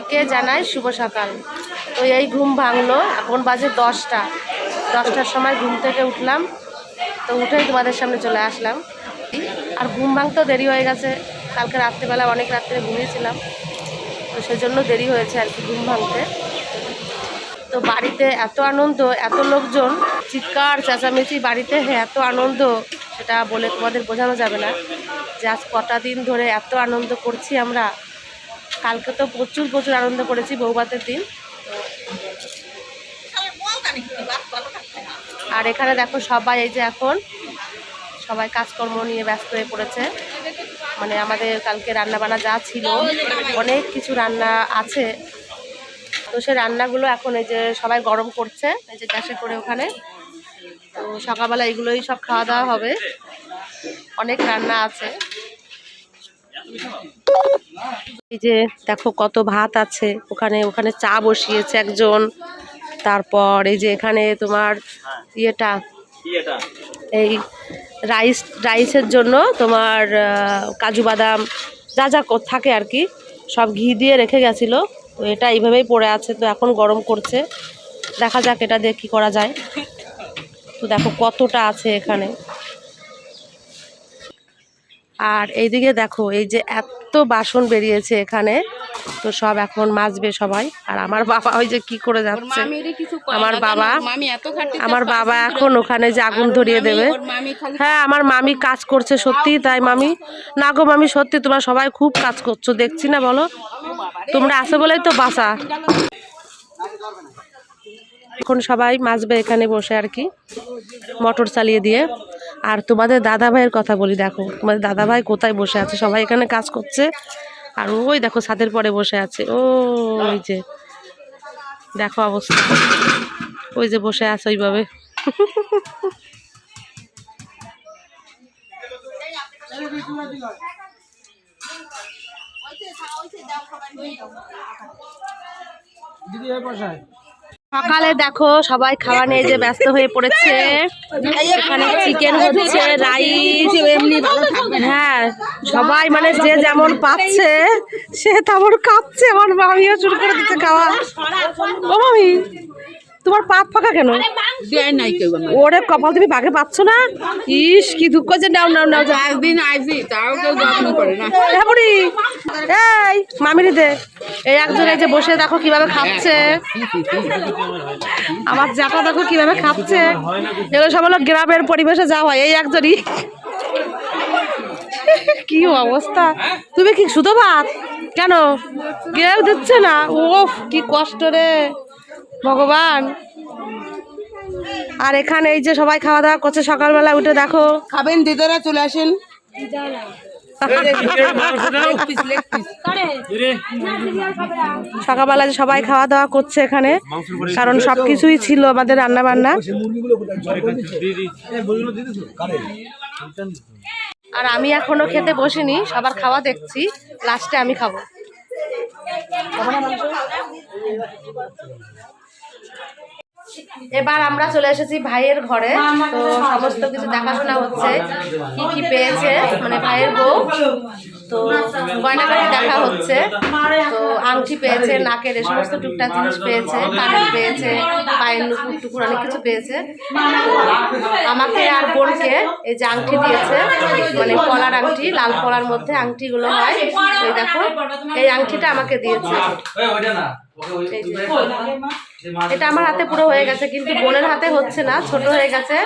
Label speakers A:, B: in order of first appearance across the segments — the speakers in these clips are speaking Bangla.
A: সবাইকে জানাই শুভ সকাল। তো এই ঘুম ভাঙলো, এখন বাজে 10টার সময় ঘুম থেকে উঠলাম। তো উঠেই তোমাদের সামনে চলে আসলাম। আর ঘুম ভাঙতেও দেরি হয়ে গেছে, কালকে রাত্রিবেলা অনেক রাত্রে ঘুমিয়েছিলাম, তো সেজন্য দেরি হয়েছে আর কি ঘুম ভাঙতে। তো বাড়িতে এত আনন্দ, এত লোকজন, চিৎকার চেঁচামেচি বাড়িতে, এত আনন্দ সেটা বলে তোমাদের বোঝানো যাবে না যে আজ কটা দিন ধরে এত আনন্দ করছি আমরা। কালকে তো প্রচুর আনন্দ করেছি বৌভাতের দিন। আর এখানে দেখো সবাই, এই যে এখন সবাই কাজকর্ম নিয়ে ব্যস্ত হয়ে পড়েছে। মানে আমাদের কালকে রান্নাবান্না যা ছিল, অনেক কিছু রান্না আছে, তো সেই রান্নাগুলো এখন এই যে সবাই গরম করছে এই যে গ্যাসে করে ওখানে। তো সকালবেলা এগুলোই সব খাওয়া দাওয়া হবে, অনেক রান্না আছে। এই যে দেখো কত ভাত আছে ওখানে, ওখানে চা বসিয়েছে একজন। তারপর এই যে এখানে তোমার ইয়েটা, এই রাইসের জন্য তোমার কাজু বাদাম যা যা থাকে আর কি, সব ঘি দিয়ে রেখে গেছিলো। তো এটা এইভাবেই পড়ে আছে, তো এখন গরম করছে, দেখা যাক এটা দিয়ে কী করা যায়। তো দেখো কতটা আছে এখানে। আর এইদিকে দেখো এই যে এত বাসন বেরিয়েছে এখানে, তো সব এখন মাজবে সবাই। আর আমার বাবা ওই যে কি করে যাচ্ছে, আমার বাবা এখন ওখানে যে আগুন ধরিয়ে দেবে। হ্যাঁ, আমার মামি কাজ করছে সত্যি তাই। মামি না গো মামি, সত্যি তোমরা সবাই খুব কাজ করছো দেখছি না, বলো তোমরা আছো বলেই তো বাঁচা। এখন সবাই মাজবে এখানে বসে আর কি, মোটর চালিয়ে দিয়ে। আর তোমাদের দাদা ভাইয়ের কথা বলি, দেখো তোমাদের দাদা ভাই কোথায় বসে আছে, সবাই এখানে কাজ করছে। আর ওই দেখো ছাদের পরে বসে আছে, ওই যে দেখো অবস্থা, ওই যে বসে আছে ওইভাবে। সকালে দেখো সবাই খাওয়া নিয়ে যে ব্যস্ত হয়ে পড়েছে। এখানে চিকেন হচ্ছে, রাইস, হ্যাঁ সবাই মানে যে যেমন পাচ্ছে সে তেমন খাচ্ছে। আমার মামিও শুরু করে দিচ্ছে খাওয়া। ও মামি, তোমার পাত ফাঁকা কেন? ওরে কপাল, তুমি বাঘে পাচ্ছ না? ইস কি দুঃখ যে। নাও নাও নাও, একদিন আইসি তাও কেউ যত্ন করে না। এই মামিরি দে। এই একজন এই যে বসে দেখো কিভাবে খাচ্ছে, আমার জাপা দেখো কিভাবে খাচ্ছে। এগুলো সব হলো গ্রামের পরিবেশে যা হয়। এই একজনই, কি অবস্থা। তুমি কি শুধু ভাত কেন, কেউ দিচ্ছে না? ওফ কি কষ্ট রে ভগবান। আর এখানে এই যে সবাই খাওয়া দাওয়া করছে সকালবেলা উঠে, দেখো
B: খাবেন দিদারা চলে আসেন।
A: সকালবেলা সবাই খাওয়া দাওয়া করছে এখানে, কারণ সবকিছুই ছিল আমাদের রান্না বান্না। আর আমি এখনো খেতে বসিনি, সবার খাওয়া দেখছি, লাস্টে আমি খাবো। এবার আমরা চলে এসেছি ভাইয়ের ঘরে। তো সমস্ত কিছু দেখাশোনা হচ্ছে, কি কি পেয়েছে মানে ভাইয়ের বউ। তো গয়নাগাটি দেখা হচ্ছে। তো আংটি পেয়েছে, নাকের এই সমস্ত টুকটাক জিনিস পেয়েছে, কানের পেয়েছে, পায়ের নুপুর টুকুর অনেক কিছু পেয়েছে। আমাকে আর বোনকে এই যে আংটি দিয়েছে, মানে পলার আংটি, লাল পলার মধ্যে আংটিগুলো হয়। এই দেখো এই আংটিটা আমাকে দিয়েছে। এটা আমার হাতে পুরো হয়ে গেছে, কিন্তু বোনের হাতে হচ্ছে না, ছোট হয়ে গেছে,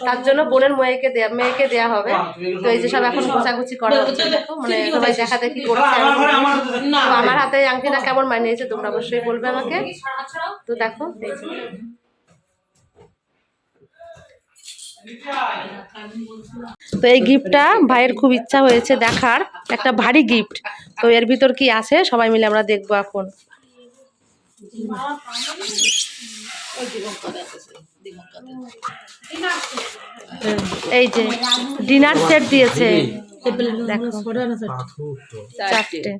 A: তার জন্য বোনের মেয়েকে দেয়া হবে। তো এই যে সব এখন গোছাগুছি করা হচ্ছে, দেখো মানে সবাই দেখা দেখি করছে। তো আমার হাতে আংটিটা কেমন মানিয়েছে তোমরা অবশ্যই বলবে আমাকে। তো দেখো তো এই গিফটটা ভাইয়ের খুব ইচ্ছা হয়েছে দেখার, একটা ভারী গিফট। তো এর ভিতর কি আছে সবাই মিলে আমরা দেখবো এখন। এই যে ডিনার সেট দিয়েছে, দেখো চারটে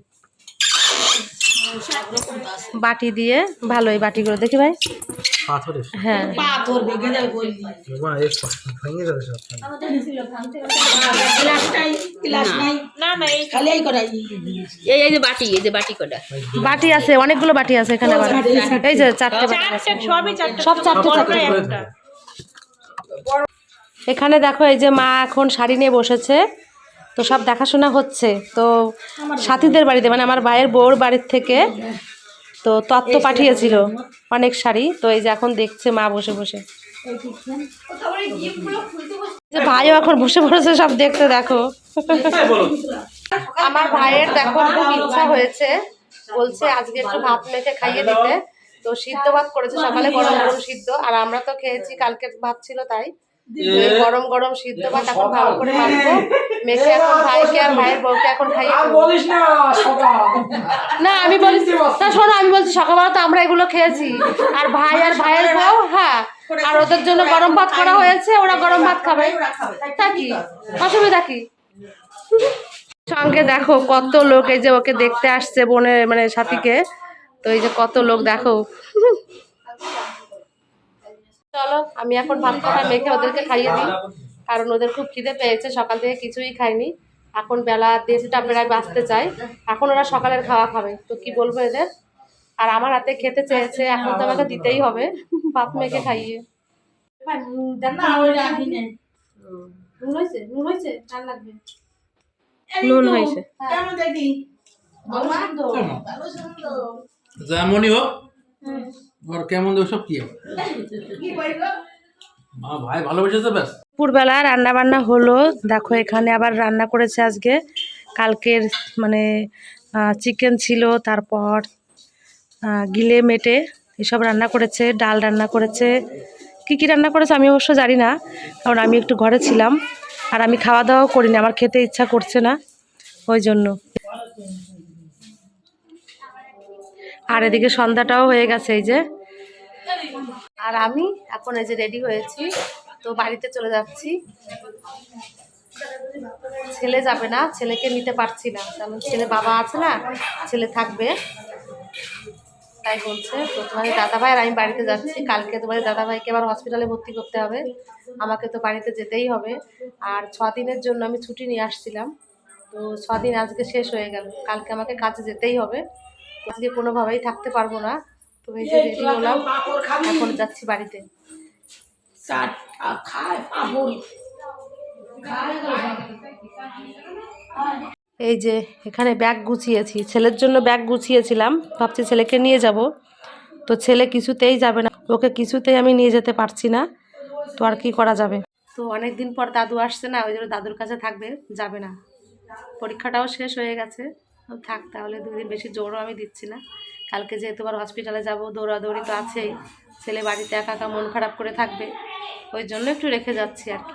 A: বাটি দিয়ে। ভালো এই বাটিগুলো দেখি ভাই,
C: পাথরের
A: হ্যাঁ
B: পাথর ভেঙে যায় বললি
C: বাবা এই ভেঙে যাবে সব
B: ক্লাস নাই না না খালি এই করাই
D: এই যে বাটি, এই যে বাটি কটা।
A: বাটি আছে, অনেকগুলো বাটি আছে এখানে আবার। এই যে চারটে বাটি আছে। সব চারটে চারটে করে। এখানে দেখো এই যে মা এখন শাড়ি নিয়ে বসেছে, তো সব দেখাশোনা হচ্ছে। তো সাথীদের বাড়িতে মানে আমার ভাইয়ের বউর বাড়ির থেকে তো তত্ত্ব পাঠিয়েছিল অনেক শাড়ি, তো এই যে এখন দেখছে মা বসে বসে। যে ভাইও এখন বসে পড়েছে সব দেখতে, দেখো। আমার ভাইয়ের দেখো খুব ইচ্ছা হয়েছে, বলছে আজকে একটু ভাত মেখে খাইয়ে দিতে। তো সিদ্ধ ভাত করেছে সকালে, গরম গরম সিদ্ধ, আর আমরা তো খেয়েছি কালকে ভাত ছিল তাই। এই গরম গরম সিদ্ধ ভাত এখন ভালো করে মাখবো, মেখে এখন ভাইকে আর ভাইয়ের বউকে এখন খাইয়ে দেবো। না আমি বলছি না, শোনো আমি বলছি সকালবেলা তো আমরা এগুলো খেয়েছি, আর ভাইয়ের বউ, হ্যাঁ, আর ওদের জন্য গরম ভাত করা হয়েছে, ওরা গরম ভাত খাবে, তা কি অসুবিধা কি? সঙ্গে দেখো কত লোক এই যে ওকে দেখতে আসছে, বোনের মানে সাথীকে। তো এই যে কত লোক দেখো। চলো আমি এখন ভাত কটা মেখে ওদেরকে খাইয়ে দিই, কারণ ওদের খুব খিদে পেয়েছে, সকাল থেকে কিছুই খায়নি। এখন বেলা 1:30টা প্রায় বাজতে চায়, এখন ওরা সকালের খাওয়া খাবে, তো কি বলবো এদের। আর আমার হাতে খেতে চেয়েছে, এখন তো আমাকে দিতেই হবে ভাত মেখে খাইয়ে। নুন হয়েছে
C: যেমনই হোক ওর কেমন ওসব কি মা ভাই ভালোবেসেছে ব্যাস।
A: দুপুরবেলা রান্না বান্না হলো, দেখো এখানে আবার রান্না করেছে আজকে কালকের মানে চিকেন ছিল, তারপর গিলে মেটে এসব রান্না করেছে, ডাল রান্না করেছে। কি রান্না করেছে আমি অবশ্য জানি না, কারণ আমি একটু ঘরে ছিলাম, আর আমি খাওয়া দাওয়াও করিনি, আমার খেতে ইচ্ছা করছে না ওই জন্য। আর এদিকে সন্ধ্যাটাও হয়ে গেছে এই যে, আর আমি এখন এই যে রেডি হয়েছি, তো বাড়িতে চলে যাচ্ছি। ছেলে যাবে না, ছেলেকে নিতে পারছি না, কারণ ছেলে বাবা আছে না, ছেলে থাকবে তাই বলছে। তো তোমাদের দাদাভাই আর আমি বাড়িতে যাচ্ছি, কালকে তোমাদের দাদাভাইকে আবার হসপিটালে ভর্তি করতে হবে, আমাকে তো বাড়িতে যেতেই হবে। আর 6 দিনের জন্য আমি ছুটি নিয়ে আসছিলাম, তো 6 দিন আজকে শেষ হয়ে গেল, কালকে আমাকে কাজে যেতেই হবে, আজকে কোনোভাবেই থাকতে পারবো না। তো এই যে রেডি হলাম, এখন যাচ্ছি বাড়িতে। এই যে এখানে ব্যাগ গুছিয়েছি, ছেলের জন্য ব্যাগ গুছিয়েছিলাম, ভাবছি ছেলেকে নিয়ে যাব, তো ছেলে কিছুতেই যাবে না, ওকে কিছুতেই আমি নিয়ে যেতে পারছি না, তো আর কি করা যাবে। তো অনেক দিন পর দাদু আসছে না, ওই জন্য দাদুর কাছে থাকবে, যাবে না। পরীক্ষাটাও শেষ হয়ে গেছে, তো থাক তাহলে, 2 দিন বেশি জোরও আমি দিচ্ছি না। কালকে যেহেতু আবার হসপিটালে যাব, দৌড়াদৌড়ি তো আছেই, ছেলে বাড়িতে একা একা মন খারাপ করে থাকবে, ওই জন্য একটু রেখে যাচ্ছি আর কি।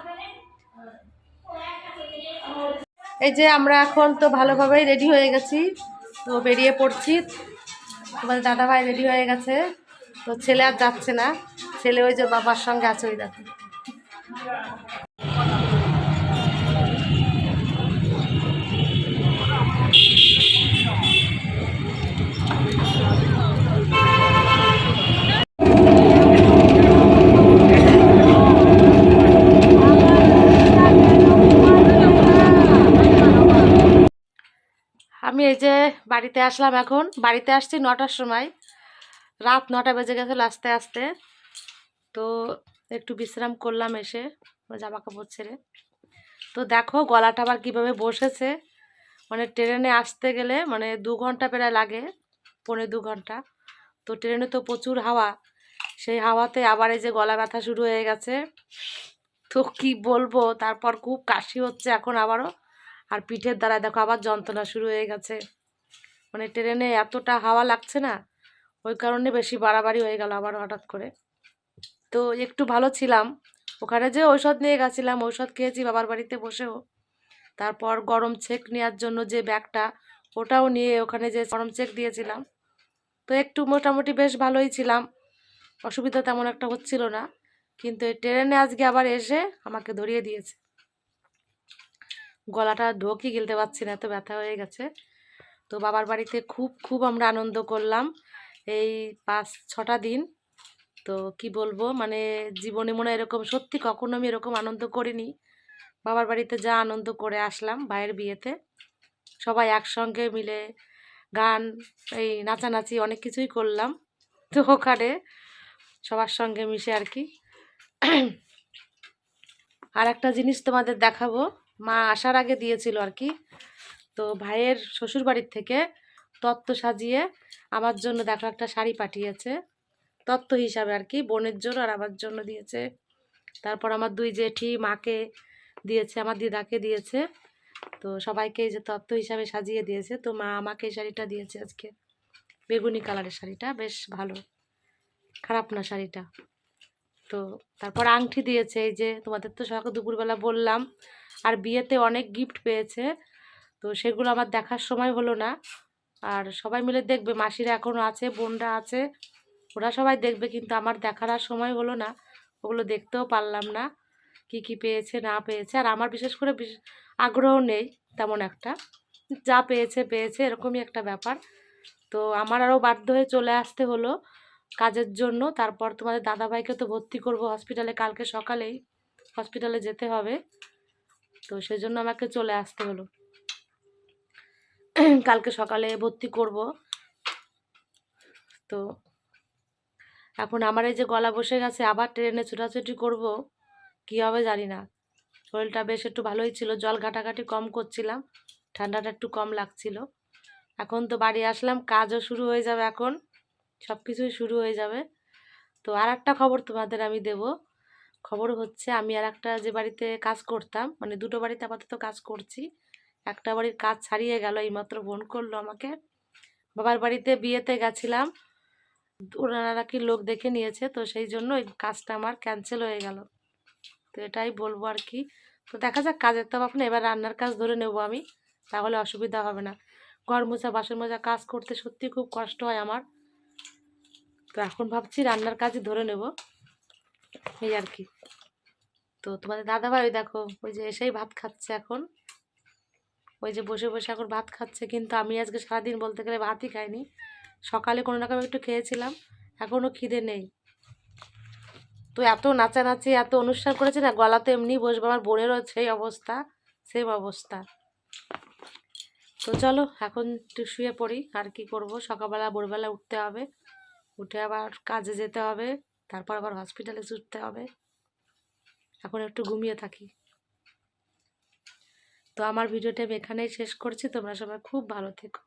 A: এই যে আমরা এখন তো ভালোভাবেই রেডি হয়ে গেছি, তো বেরিয়ে পড়ছি। তোমাদের দাদাভাই রেডি হয়ে গেছে, তো ছেলে আর যাচ্ছে না, ছেলে ওই যে বাবার সঙ্গে আছে, ওই দেখো। আমি এই যে বাড়িতে আসলাম, এখন বাড়িতে আসছি 9টার সময়, রাত 9টা বেজে গেছিলো আস্তে আস্তে। তো একটু বিশ্রাম করলাম এসে জামা কাপড় ছেড়ে। তো দেখো গলাটা আবার কীভাবে বসেছে, মানে ট্রেনে আসতে গেলে মানে 2 ঘন্টা প্রায় লাগে, 1.25 ঘন্টা। তো ট্রেনে তো প্রচুর হাওয়া, সেই হাওয়াতে আবার এই যে গলা ব্যথা শুরু হয়ে গেছে, তো কি বলবো। তারপর খুব কাশি হচ্ছে এখন আবারও, আর পিঠের দ্বারা দেখো আবার যন্ত্রণা শুরু হয়ে গেছে, মানে ট্রেনে এতটা হাওয়া লাগছে না, ওই কারণে বেশি বাড়াবাড়ি হয়ে গেল আবার হঠাৎ করে। তো একটু ভালো ছিলাম, ওখানে যে ঔষধ নিয়ে গেছিলাম, ঔষধ খেয়েছি বাবার বাড়িতে বসেও। তারপর গরম চেক নেওয়ার জন্য যে ব্যাগটা, ওটাও নিয়ে ওখানে যে গরম চেক দিয়েছিলাম, তো একটু মোটামুটি বেশ ভালোই ছিলাম, অসুবিধা তেমন একটা হচ্ছিল না। কিন্তু এই ট্রেনে আজকে আবার এসে আমাকে ধরিয়ে দিয়েছে, গলাটা ঢোকই গিলতে পারছি না, এত ব্যথা হয়ে গেছে। তো বাবার বাড়িতে খুব আমরা আনন্দ করলাম এই 5-6টা দিন, তো কি বলবো, মানে জীবনে মনে হয় এরকম সত্যি কখনো আমি এরকম আনন্দ করিনি। বাবার বাড়িতে যা আনন্দ করে আসলাম ভাইয়ের বিয়েতে, সবাই একসঙ্গে মিলে গান, এই নাচানাচি অনেক কিছুই করলাম। তো ওখানে সবার সঙ্গে মিশে আর কি। আর একটা জিনিস তোমাদের দেখাবো, মা আসার আগে দিয়েছিল আর কি। তো ভাইয়ের শ্বশুর বাড়ির থেকে তত্ত্ব সাজিয়ে আমার জন্য দেখো একটা শাড়ি পাঠিয়েছে, তত্ত্ব হিসাবে আর কি, বোনের জন্য আর আমার জন্য দিয়েছে। তারপর আমার দুই জেঠি মাকে দিয়েছে, আমার দিদাকে দিয়েছে। তো সবাইকে এই যে তত্ত্ব হিসাবে সাজিয়ে দিয়েছে। তো মা আমাকে এই শাড়িটা দিয়েছে আজকে, বেগুনি কালারের শাড়িটা, বেশ ভালো, খারাপ না শাড়িটা। তো তারপর আংটি দিয়েছে, এই যে তোমাদের তো সকাল দুপুরবেলা বললাম। আর বিয়েতে অনেক গিফট পেয়েছে, তো সেগুলো আমার দেখার সময় হলো না। আর সবাই মিলে দেখবে, মাসিরা এখনও আছে, বোনরা আছে, ওরা সবাই দেখবে, কিন্তু আমার দেখার আর সময় হলো না, ওগুলো দেখতেও পারলাম না কি কি পেয়েছে না পেয়েছে। আর আমার বিশেষ করে আগ্রহ নেই তেমন একটা, যা পেয়েছে পেয়েছে এরকমই একটা ব্যাপার। তো আমার আরও বাধ্য হয়ে চলে আসতে হলো কাজের জন্য। তারপর তোমাদের দাদাভাইকে তো ভর্তি করব হসপিটালে, কালকে সকালেই হসপিটালে যেতে হবে। তো সেজন্য আমাকে চলে আসতে হলো, কালকে সকালে ভর্তি করব। তো এখন আমার এই যে গলা বসে গেছে, আবার ট্রেনে ছোটাছুটি করব, কি হবে জানি না। শরীরটা বেশ একটু ভালোই ছিল, জল ঘাটাঘাটি কম করছিলাম, ঠান্ডাটা একটু কম লাগছিল। এখন তো বাড়ি আসলাম, কাজও শুরু হয়ে যাবে, এখন সব কিছুই শুরু হয়ে যাবে। তো আর একটা খবর তোমাদের আমি দেব। খবর হচ্ছে, আমি আর একটা যে বাড়িতে কাজ করতাম, মানে দুটো বাড়িতে আপাতত কাজ করছি, একটা বাড়ির কাজ ছাড়িয়ে গেল, এইমাত্র ফোন করলো আমাকে। বাবার বাড়িতে বিয়েতে গেছিলাম, ওনারা নাকি লোক দেখে নিয়েছে, তো সেই জন্য ওই কাজটা আমার ক্যান্সেল হয়ে গেল। তো এটাই বলবো আর কি। তো দেখা যাক, কাজের তো আপনি এবার রান্নার কাজ ধরে নেব আমি, তাহলে অসুবিধা হবে না। ঘর মোছা বাসন মোছা কাজ করতে সত্যি খুব কষ্ট হয় আমার। তো এখন ভাবছি রান্নার কাজই ধরে নেব, এই আর কি। তো তোমাদের দাদাভাই দেখো, ওই যে এসেই ভাত খাচ্ছে এখন, ওই যে বসে বসে এখন ভাত খাচ্ছে। কিন্তু আমি আজকে সারাদিন বলতে গেলে ভাতই খাইনি, সকালে কোনো রকম একটু খেয়েছিলাম, এখনও খিদে নেই। তো এত নাচানাচি এত অনুষ্ঠান করেছে না, গলা তো এমনি বসবে, আমার বোনেরও সেই অবস্থা, সেম অবস্থা। তো চলো এখন একটু শুয়ে পড়ি, আর কি করব, সকালবেলা ভোরবেলা উঠতে হবে, উঠে আবার কাজে যেতে হবে, তারপর আবার হসপিটালে ছুটতে হবে। এখন একটু ঘুমিয়ে থাকি। তো আমার ভিডিওটা আমি এখানেই শেষ করছি, তোমরা সবাই খুব ভালো থেকো।